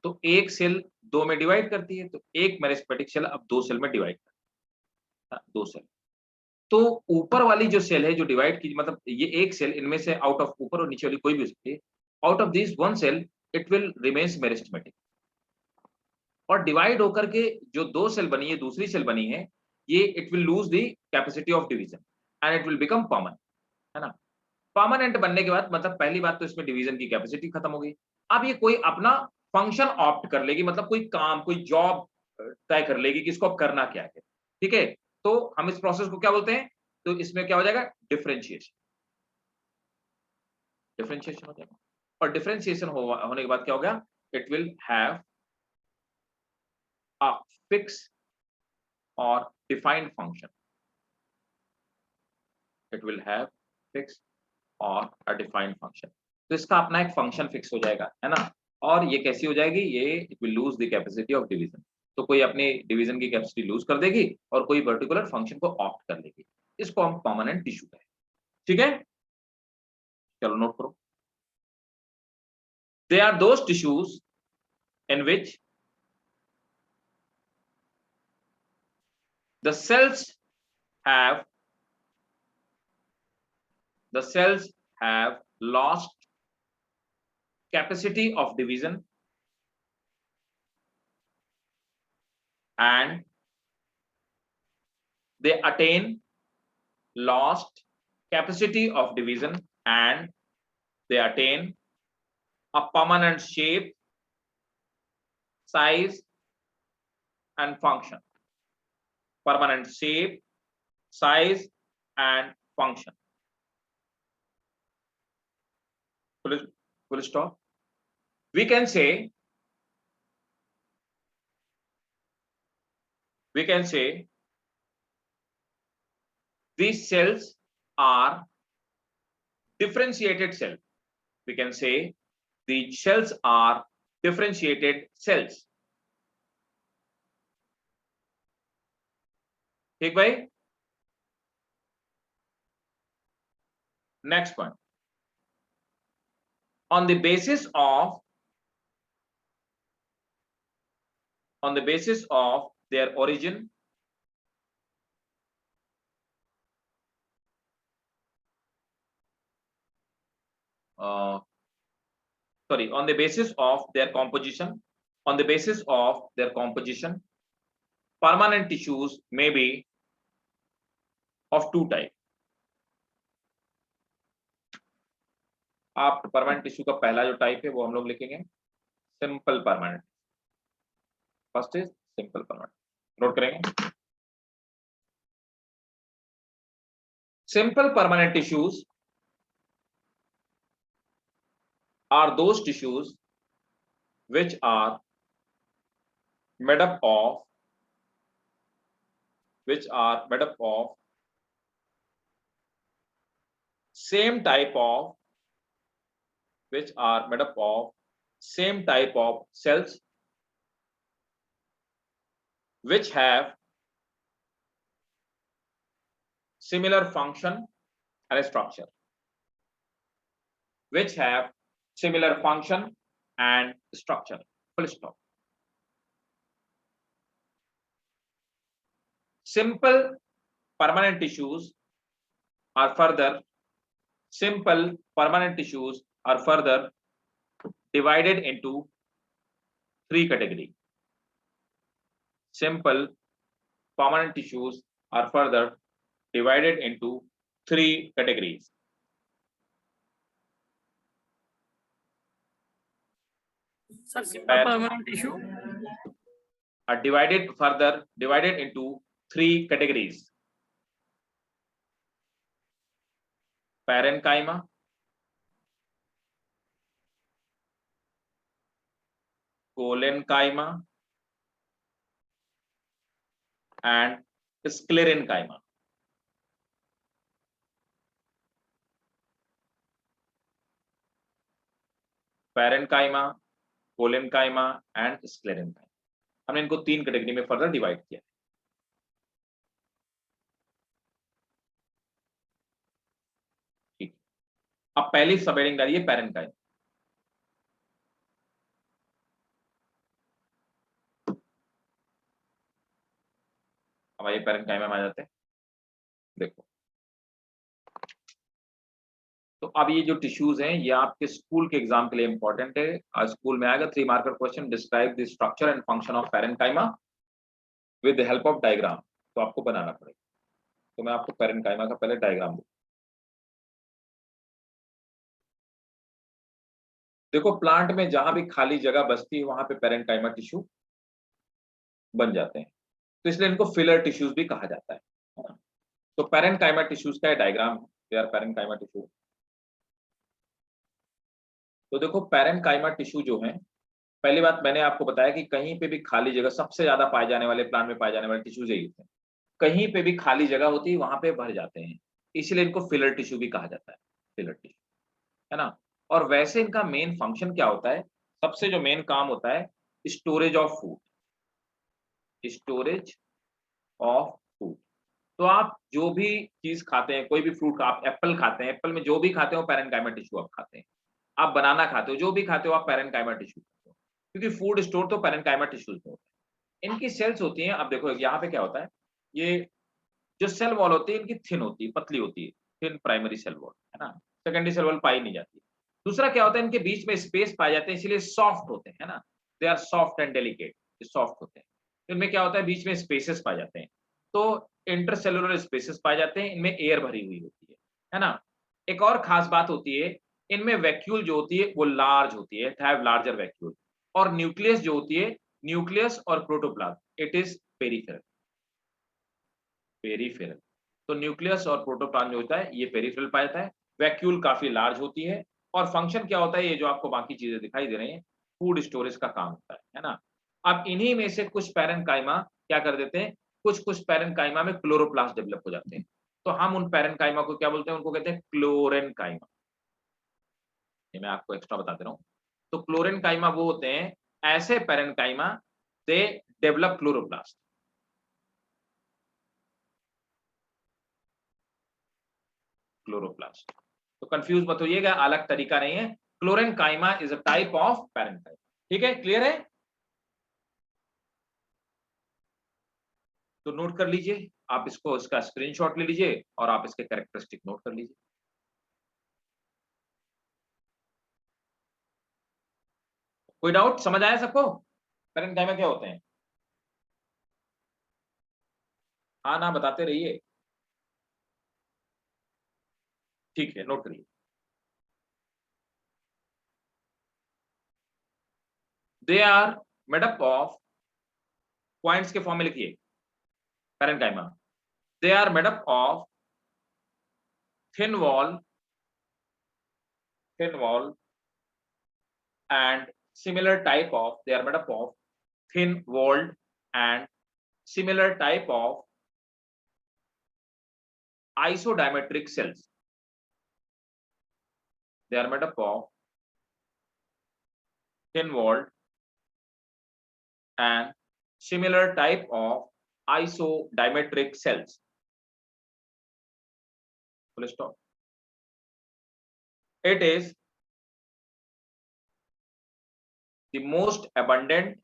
तो एक सेल दो में डिवाइड करती है, तो एक मेरिस्टेमेटिक सेल अब दो सेल में डिवाइड करती है, दो सेल। तो ऊपर वाली जो सेल है जो डिवाइड की, मतलब ये एक सेल, इनमें से आउट ऑफ, ऊपर और नीचे वाली कोई भी हो सकती है, out of this one cell it will remains meristematic. और डिवाइड होकर के जो दो सेल बनी है, दूसरी सेल बनी है, ये it will lose the capacity of division and it will become permanent, है ना। परमानेंट बनने के बाद मतलब पहली बात तो इसमें डिवीजन की कैपेसिटी खत्म हो गई। अब ये कोई अपना फंक्शन ऑप्ट कर लेगी, मतलब कोई काम, कोई जॉब तय कर लेगी कि इसको अब करना क्या है, ठीक है। तो हम इस प्रोसेस को क्या बोलते हैं, तो इसमें क्या हो जाएगा, डिफरेंशिएशन। डिफरेंशिएशन हो जाएगा, और डिफरेंशिएशन होने के बाद क्या हो गया, it will have a fix और defined function. It will have fix और अ डिफाइंड फंक्शन। तो इसका अपना एक फंक्शन फिक्स हो जाएगा, है ना। और ये कैसी हो जाएगी, ये it will lose the capacity of division. तो कोई अपनी डिवीजन की कैपेसिटी लूज कर देगी और कोई पर्टिकुलर फंक्शन को ऑप्ट कर लेगी, इसको हम परमानेंट टिश्यू कहें, ठीक है। चलो नोट करो, they are those tissues in which the cells have lost capacity of division and they attain lost capacity of division and they attain a permanent shape, size and function. Permanent shape, size and function. Full stop. We can say these cells are differentiated cells. We can say the cells are differentiated cells. ठीक भाई? Next one. On the basis of their origin, on the basis of their composition, permanent tissues may be of two types. आप permanent tissue का पहला जो type है वो हम लोग लिखेंगे simple permanent. First is simple permanent. Note करेंगे. Simple permanent tissues are those tissues which are made up of same type of cells which have similar function and structure. Full stop. Simple permanent tissues are further divided into three categories. Simple permanent tissues are further divided into three categories. Sir, simple permanent tissue are divided into three categories. Parenchyma, collenchyma and sclerenchyma. Parenchyma, collenchyma and sclerenchyma. हमने इनको तीन category में further divide किया. ठीक. अब पहली सब heading डालिए पैरेंकाइमा. अब आइए पैरेंकाइमा में आ जाते हैं. देखो तो अब ये जो टिश्यूज हैं ये आपके स्कूल के एग्जाम के लिए इंपॉर्टेंट है. आज स्कूल में आएगा 3 marker question. Describe the structure and function of parenchyma with the help of diagram. तो आपको बनाना पड़ेगा. तो मैं आपको पैरेंकाइमा का पहले डायग्राम दूं. देखो प्लांट में जहां भी खाली जगह बचती है वहां पे पैरेंकाइमा टिश्यू बन जाते हैं. तो इसलिए इनको फिलर टिश्यूज भी कहा जाता है. तो पैरेंकाइमा टिश्यूज का diagram. They are parenchyma tissue. तो देखो पैरेंकाइमा टिश्यू जो है, पहली बात मैंने आपको बताया कि कहीं पे भी खाली जगह, सबसे ज्यादा पाए जाने वाले प्लांट में पाए जाने वाले टिश्यूज यही होते हैं. कहीं पे भी खाली जगह होती है वहां पे भर जाते हैं. इसलिए इनको फिलर टिश्यू भी कहा जाता है. फिलर टिश्यू है ना. और वैसे इनका मेन फंक्शन क्या होता है? सबसे जो मेन काम होता है स्टोरेज ऑफ फूड. तो आप जो भी चीज खाते हैं, कोई भी फ्रूट का, आप एप्पल खाते हैं, एप्पल में जो भी खाते हो पैरेंकाइमा टिश्यू आप खाते हैं. आप बनाना खाते हो, जो भी खाते हो आप पैरेंकाइमा टिश्यू खाते हो, क्योंकि फूड स्टोर तो पैरेंकाइमा टिश्यूज में होता है. इनकी सेल्स होती हैं. अब देखो यहाँ पे क्या होता है, ये जो सेल वॉल होती है इनकी थिन होती है, पतली होती है. थिन प्राइमरी सेल वॉल है ना. सेकेंडरी सेल वॉल पाई नहीं जाती. दूसरा क्या होता है, इनके बीच में स्पेस पाए जाते हैं, इसलिए सॉफ्ट होते हैं ना. They are soft and delicate. Soft होते हैं. इनमें क्या होता है, बीच में स्पेसेस पाए जाते हैं. तो इंटरसेलुलर स्पेसेस पाए जाते हैं. इनमें एयर भरी हुई होती है ना. एक और खास बात होती है, इनमें वैक्यूल जो होती है वो लार्ज होती है. Have larger vacuole. और न्यूक्लियस जो होती है, न्यूक्लियस और प्रोटोप्लाज्म, इट इज पेरिफेरल. तो न्यूक्लियस और प्रोटोप्लाज्म जो होता है ये पेरिफेरल पाया जाता है। वैक्यूल काफी लार्ज होती है और फंक्शन क्या होता है, ये जो आपको बाकी चीजें दिखाई दे रही हैं, फूड स्टोरेज का काम होता है ना। अब इन्हीं में से कुछ पैरेन्काइमा क्या कर देते हैं, कुछ पैरेन्काइमा में क्लोरोप्लास्ट डेवलप हो जाते हैं, तो हम उन पैरेन्काइमा को क्या बोलते हैं, उनको कहते हैं क्लोरेन्काइमा। ये मैं आपको एक्स्ट्रा बता दे रहा हूँ। तो क्लोरेन्काइमा वो होते हैं ऐसे parenchyma they develop chloroplast. Chloroplast, तो कंफ्यूज मत होइएगा, अलग तरीका नहीं है। क्लोरेन्काइमा is a type of parenchyma. ठीक है, क्लियर है? तो नोट कर लीजिए आप इसको, इसका स्क्रीनशॉट ले लीजिए और आप इसके कैरेक्टरिस्टिक नोट कर लीजिए। कोई डाउट, समझ आया सबको? पैरेन्काइमा क्या होते हैं? हाँ ना, बताते रहिए। ठीक है, नोट करिए। They are made up of, points के फॉर्म में लिखिए parenchyma. They are made up of thin wall and similar type of, they are made up of thin walled and similar type of isodimetric cells. They are made up of thin walled and similar type of isodimetric cells. Full stop. It is the most abundant,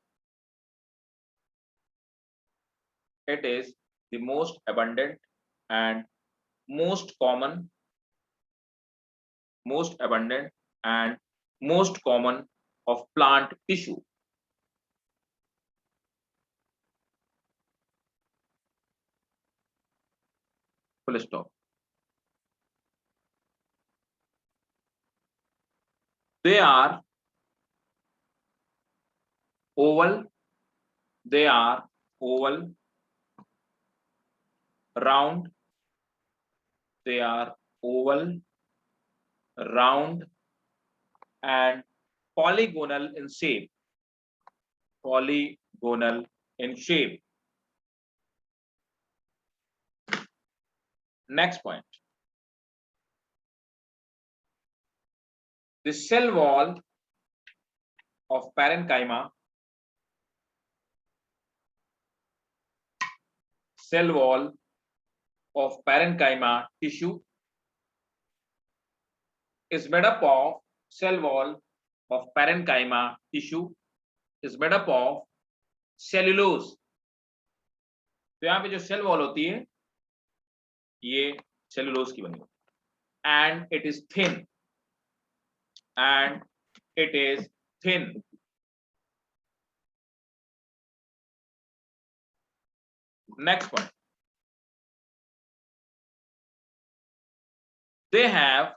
it is the most abundant and most common, most abundant and most common of plant tissue. Full stop. They are oval, they are oval, round, they are oval, round and polygonal in shape. Polygonal in shape. Next point. The cell wall of parenchyma, cell wall of parenchyma tissue is made up of, cell wall of parenchyma tissue is made up of cellulose. तो यहाँ पे जो cell wall होती है ये cellulose की बनी होती है and it is thin, and it is thin. Next point. They have,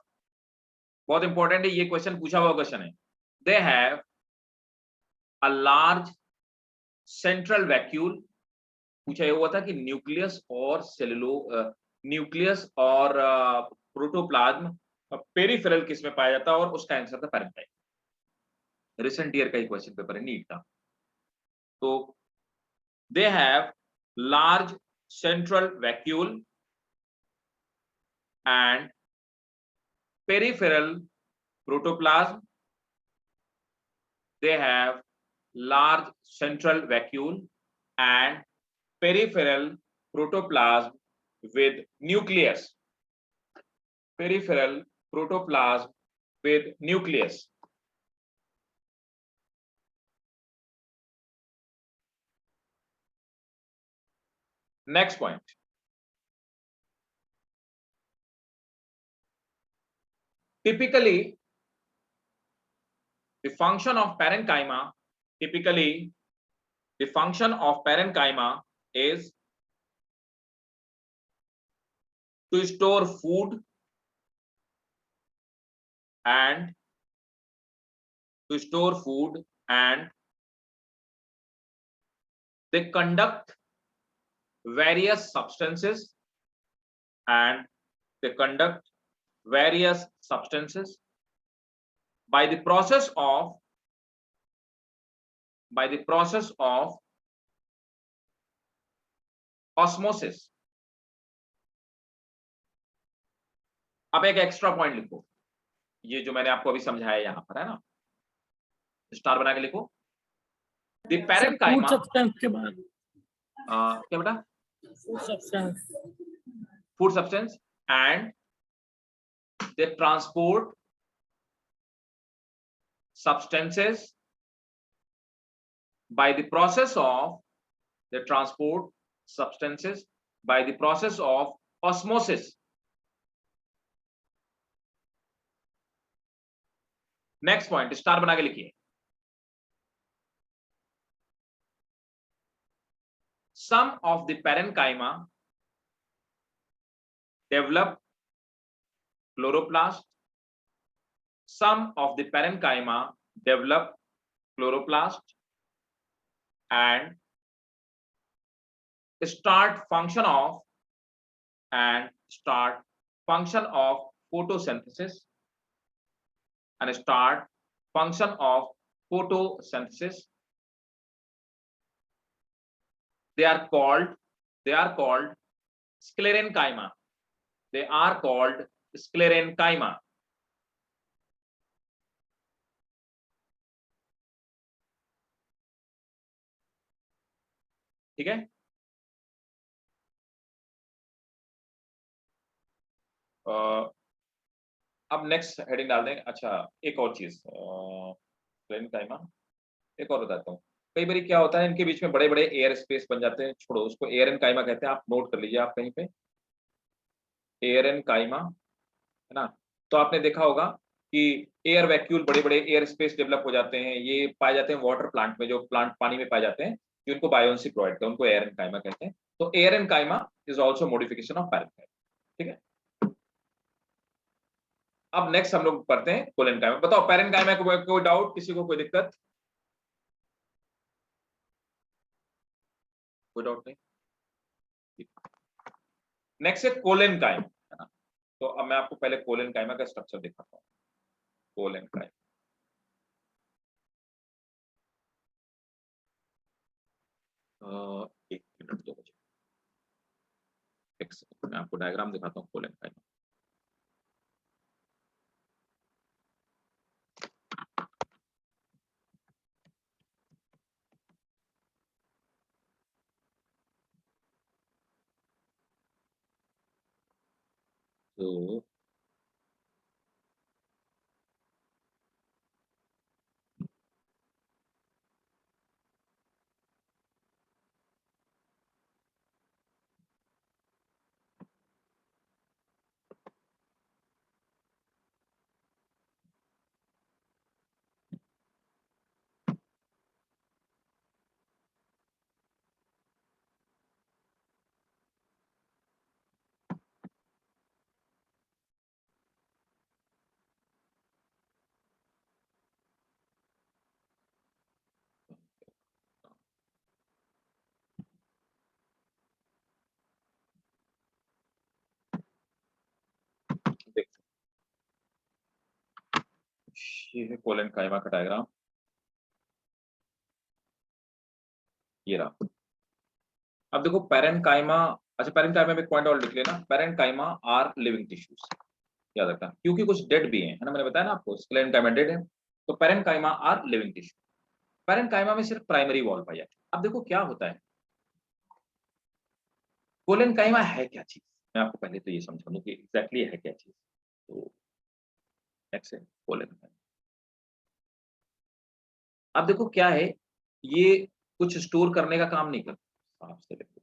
बहुत इंपॉर्टेंट है ये क्वेश्चन, पूछा हुआ क्वेश्चन है। They have a large central vacuole. पूछा ये हुआ था कि न्यूक्लियस और न्यूक्लियस और प्रोटोप्लाज्म पेरिफेरल किस में पाया जाता है, और उसका आंसर था पैरेन्काइमा। रिसेंट ईयर का ही क्वेश्चन पेपर है, नीट का। तो they have large central vacuole and peripheral protoplasm. They have large central vacuole and peripheral protoplasm with nucleus. Peripheral protoplasm with nucleus. Next point. Typically, the function of parenchyma, typically the function of parenchyma is to store food and they conduct various substances and they conduct various substances by the process of osmosis. अब एक extra point लिखो, ये जो मैंने आपको अभी समझाया यहां पर है ना, स्टार बना के लिखो। द फूड पैरेन्काइमा, सब्सटेंस के बाद क्या बेटा? Food food substance and they transport substances by the process of osmosis. Next point star बना के लिखिए। Some of the parenchyma develop chloroplast. Some of the parenchyma develop chloroplast and start function of photosynthesis They are called sclerenchyma. ठीक है। अब next heading डाल दें। अच्छा, एक और चीज स्क्लेरेनकाइमा, एक और बताता हूँ। कई बार क्या होता है, इनके बीच में बड़े बड़े एयर स्पेस बन जाते हैं, छोड़ो उसको, एयरेनकाइमा कहते हैं, आप नोट कर लीजिए आप कहीं पे, एयरेनकाइमा है ना। तो आपने देखा होगा कि एयर वैक्यूल, बड़े बड़े एयर स्पेस डेवलप हो जाते हैं, ये पाए जाते हैं वाटर प्लांट में, जो प्लांट पानी में पाए जाते हैं, जो उनको बायोन्सी प्रोवाइड करते हैं, उनको एयरेनकाइमा कहते हैं। तो aerenchyma is also modification of parenchyma. ठीक है। अब नेक्स्ट हम लोग पढ़ते हैं कोलेनकाइमा। बताओ पैरेन्काइमा को कोई डाउट, किसी को कोई दिक्कत? कोई डाउट नहीं। नेक्स्ट है कोलेनकाइमा, है ना। तो अब मैं आपको पहले कोलेनकाइमा का स्ट्रक्चर दिखाता हूँ। कोलेनकाइमा, एक मिनट दो मुझे, एक सेकंड, मैं आपको डायग्राम दिखाता हूँ कोलेनकाइमा। तो ये है कोलेनकाइमा का डायग्राम, ये रहा। अब देखो पैरेन्काइमा, अच्छा पैरेन्काइमा में एक पॉइंट और लिख लेना, पैरेन्काइमा आर लिविंग टिश्यूज, याद रखना, क्योंकि कुछ डेड भी हैं, है ना, मैंने बताया ना आपको, स्क्लेरेनकाइमा डेड है, तो parenchyma are living tissue. Parenchyma में सिर्फ प्राइमरी वॉल पाई जाती है। अब देखो क्या होता है, कोलेनकाइमा है क्या चीज, मैं आपको पहले तो ये समझा दूं कि एग्जैक्टली है क्या चीज। तो नेक्स्ट है कोलेनकाइमा। अब देखो क्या है, ये कुछ स्टोर करने का काम नहीं करता, साफ से देखो,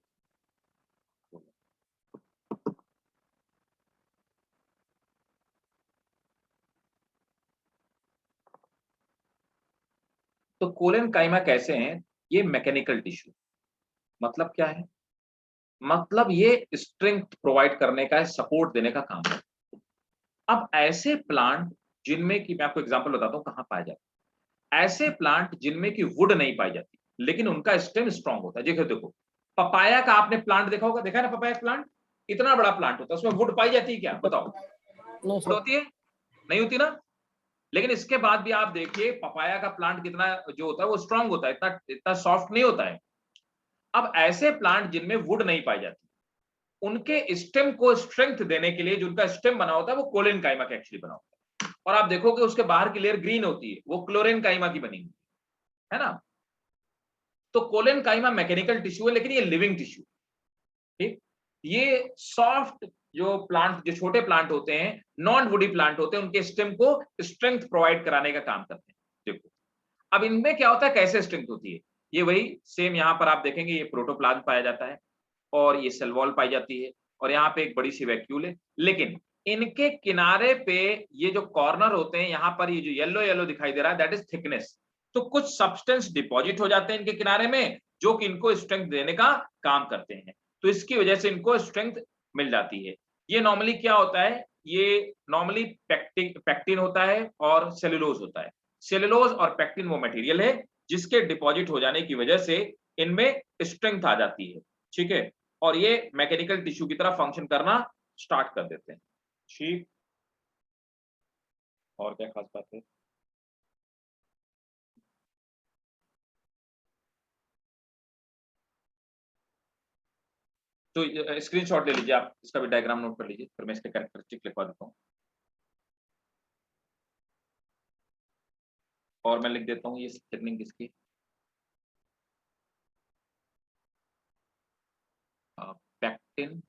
तो कोलेनकाइमा कैसे हैं, ये मैकेनिकल टिश्यू, मतलब क्या है, मतलब ये स्ट्रेंथ प्रोवाइड करने का, सपोर्ट देने का काम है। अब ऐसे प्लांट जिनमें कि, मैं आपको एग्जांपल बताता हूं कहां पाया जाता है, ऐसे प्लांट जिनमें कि वुड नहीं पाई जाती लेकिन उनका स्टेम स्ट्रांग होता है। देखो देखो, पपाया का आपने प्लांट देखा होगा, देखा है ना पपाया प्लांट, इतना बड़ा प्लांट होता है, उसमें वुड पाई जाती है क्या, बताओ? No wood sir. होती है? नहीं होती ना। लेकिन इसके बाद भी आप देखिए पपाया का प्लांट कितना जो होता है वो स्ट्रांग होता है, इतना इतना सॉफ्ट नहीं होता है। अब ऐसे प्लांट जिनमें वुड नहीं पाई जाती, उनके स्टेम को स्ट्रेंथ देने के लिए जो उनका स्टेम बना होता है वो कोलेनकाइमा का एक्चुअली बना होता है। और आप देखोगे उसके बाहर की लेयर ग्रीन होती है, वो क्लोरेनकाइमा की बनी हुई है ना। तो कोलेनकाइमा मैकेनिकल टिश्यू है, लेकिन ये लिविंग टिश्यू। ठीक, ये सॉफ्ट जो प्लांट, जो छोटे प्लांट होते हैं, नॉन वुडी प्लांट होते हैं, उनके स्टेम को स्ट्रेंथ प्रोवाइड कराने का काम करते हैं। देखो अब इनमें क्या होता है, कैसे स्ट्रेंथ होती है, ये वही सेम यहां पर आप देखेंगे, ये प्रोटोप्लाज्म पाया जाता है और ये सेल वॉल पाई जाती है और यहाँ पे एक बड़ी सी वैक्यूल है। लेकिन इनके किनारे पे ये जो कॉर्नर होते हैं, यहाँ पर ये जो येलो येलो दिखाई दे रहा है, दैट इज थिकनेस। तो कुछ सब्सटेंस डिपॉजिट हो जाते हैं इनके किनारे में, जो कि इनको स्ट्रेंथ देने का काम करते हैं। तो इसकी वजह से इनको स्ट्रेंथ मिल जाती है। ये नॉर्मली क्या होता है, ये नॉर्मली पैक्टिन होता है और सेलुलोज होता है। सेलुलोज और पैक्टिन वो मटेरियल है जिसके डिपॉजिट हो जाने की वजह से इनमें स्ट्रेंथ आ जाती है। ठीक है, और ये मैकेनिकल टिश्यू की तरह फंक्शन करना स्टार्ट कर देते हैं। ठीक, और क्या खास बात है? तो स्क्रीनशॉट ले लीजिए आप, इसका भी डायग्राम नोट कर लीजिए, फिर मैं इसके कैरेक्टरिस्टिक लिखवा देता हूँ और मैं लिख देता हूँ ये टेक्निक किसकी, पैक्टिन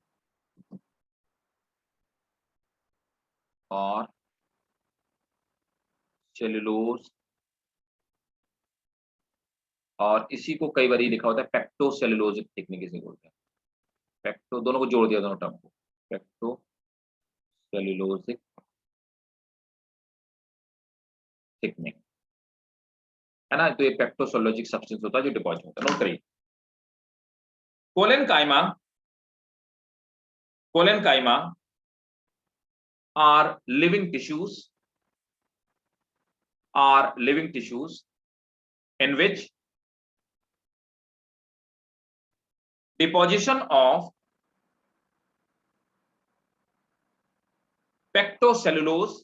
और सेलुलोज, और इसी को कई बार लिखा होता है पेक्टोसेलुलोजिक टेक्निक इसे बोलते हैं। पेक्टो, दोनों को जोड़ दिया दोनों टर्म को, पेक्टोसेलुलोजिक टेक्निक, है ना। तो ये पेक्टोसेलुलोजिक सब्सटेंस होता है जो डिपॉजिट होता है। नोट करिए, collenchyma are living tissues in which deposition of pectocellulose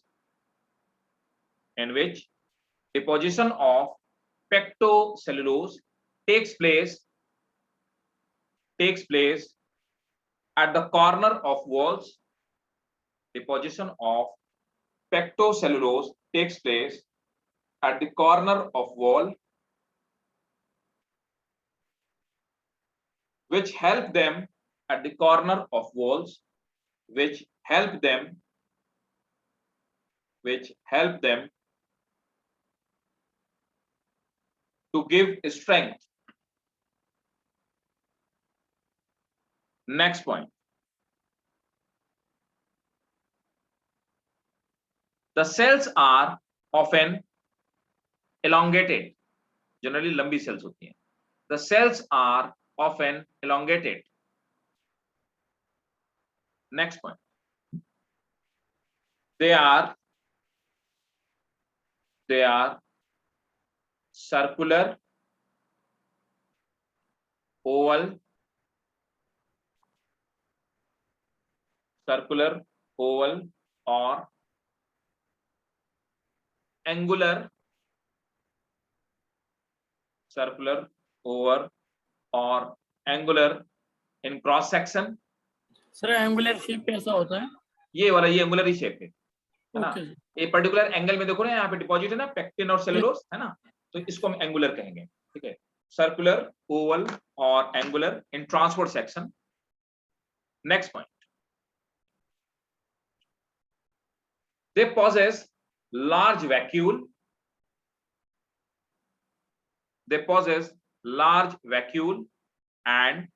takes place at the corner of walls. Deposition of pectocellulose takes place at the corner of wall, which help them at the corner of walls, which help them to give strength. Next point. The cells are often elongated. Generally लंबी cells होती हैं. The cells are often elongated. Next point. They are circular, oval, or angular, circular, oval or angular in cross section. Sir angular shape कैसा होता है? ये वाला ये angular ही shape है ना। ओके। ये पर्टिकुलर एंगल में देखो ना, यहाँ पे डिपॉजिट है ना पेक्टिन और सेलुलोज, है ना, तो इसको हम एंगुलर कहेंगे। ठीक है, सर्कुलर, ओवल और angular in transverse section. Next point, they possess large vacuole, and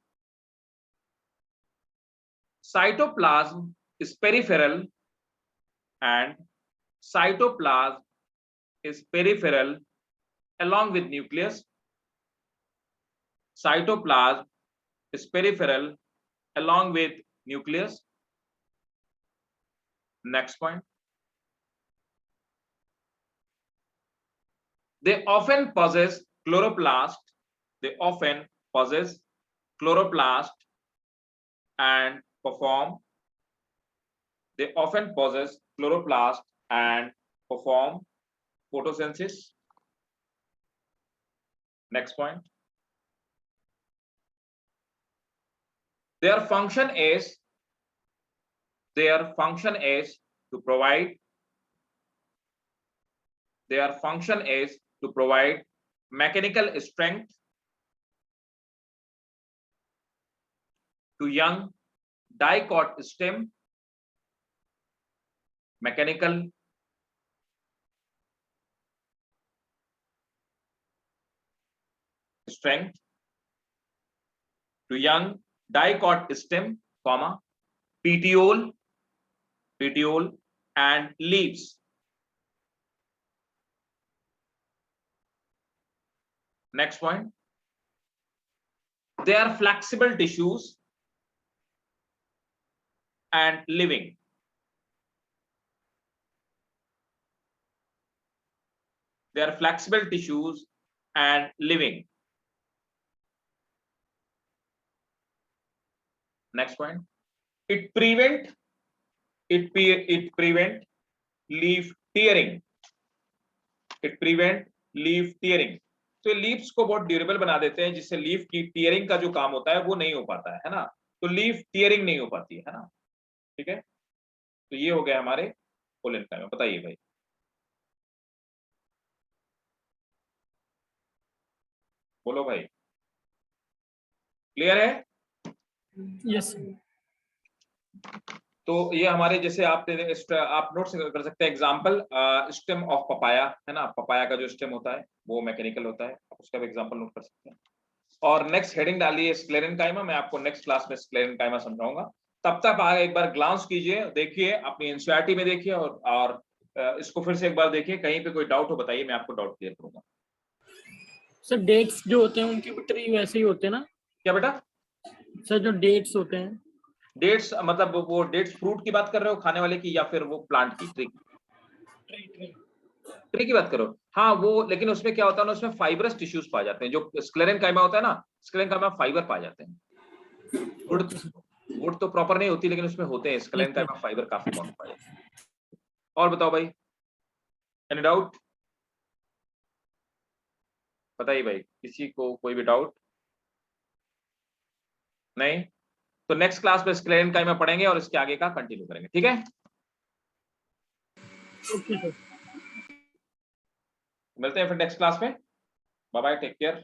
cytoplasm is peripheral, along with nucleus. Cytoplasm is peripheral along with nucleus. Next point, they often possess chloroplast, and perform, they often possess chloroplast and perform photosynthesis. Next point. Their function is to provide mechanical strength to young dicot stem, mechanical strength to young dicot stem, comma, petiole and leaves. Next point. They are flexible tissues and living. They are flexible tissues and living. Next point. It prevent leaf tearing. It prevent leaf tearing. तो leaves को बहुत durable बना देते हैं, जिससे leaf की tearing का जो काम होता है वो नहीं हो पाता है ना, तो लीफ टीयरिंग नहीं हो पाती है ना, ठीक है। तो ये हो गया हमारे पोलन काइमा। बताइए भाई, बोलो भाई, क्लियर है? यस। तो ये हमारे जैसे आप नोट कर सकते हैं एग्जांपल, स्टेम ऑफ पपाया है ना, पपाया का जो स्टेम होता है वो मैकेनिकल होता है, आप उसका भी एग्जांपल नोट कर सकते हैं। और नेक्स्ट हेडिंग डालिए स्क्लेरेनकाइमा, मैं आपको नेक्स्ट क्लास में स्क्लेरेनकाइमा समझाऊंगा। तब तक आप एक बार ग्लांस कीजिए, देखिए अपनी एनसीईआरटी में देखिए, और इसको फिर से एक बार देखिए, कहीं पे कोई डाउट हो बताइए, मैं आपको डाउट क्लियर करूंगा। सर डेट्स जो होते हैं उनके भी ट्री वैसे ही होते हैं ना? क्या बेटा? सर जो डेट्स होते हैं, डेट्स मतलब वो डेट्स फ्रूट की बात कर रहे हो, खाने वाले की, या फिर वो प्लांट की? ट्री की बात करो। हाँ वो, लेकिन उसमें क्या होता है ना, उसमें फाइबरस टिश्यूज पाए जाते हैं। जो स्क्लेरेनकाइमा होता है ना, स्क्लेरेनकाइमा फाइबर पाए जाते हैं। वुड तो प्रॉपर नहीं होती, लेकिन उसमें होते हैं स्क्लेरेनकाइमा फाइबर काफी अमाउंट पाए जाते हैं। और बताओ भाई, एनी डाउट? बताइए भाई, किसी को कोई भी डाउट? नहीं? तो नेक्स्ट क्लास में स्क्लेरेनकाइमा पढ़ेंगे और इसके आगे का कंटिन्यू करेंगे, ठीक है? Okay sir. मिलते हैं फिर नेक्स्ट क्लास में। Bye bye, take care.